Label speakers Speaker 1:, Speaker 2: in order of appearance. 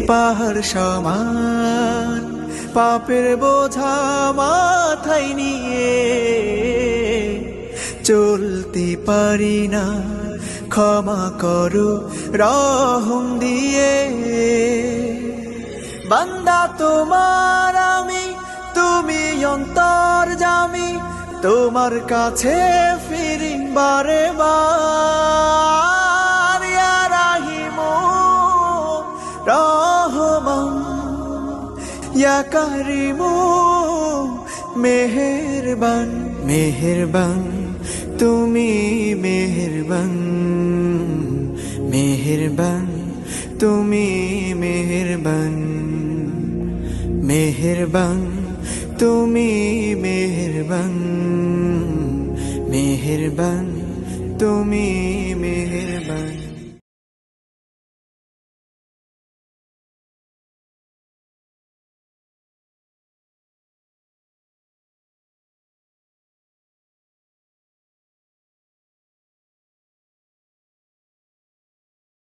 Speaker 1: পাহাড় সমান পাপের বোঝা মাথায় নিয়ে চলতে পারি না, ক্ষমা করো রহম দিয়ে। বান্দা তোমার আমি, তুমি অন্তর্যামী, তোমার কাছে ফিরি বারে বার। ইয়া রাহিমু রহমান, ইয়া কারিমু মেহেরবান, মেহেরবান তুমি মেহেরবান, মেহেরবান তুমি মেহেরবান, মেহেরবান তুমি মেহেরবান, মেহেরবান তুমি মেহেরবান।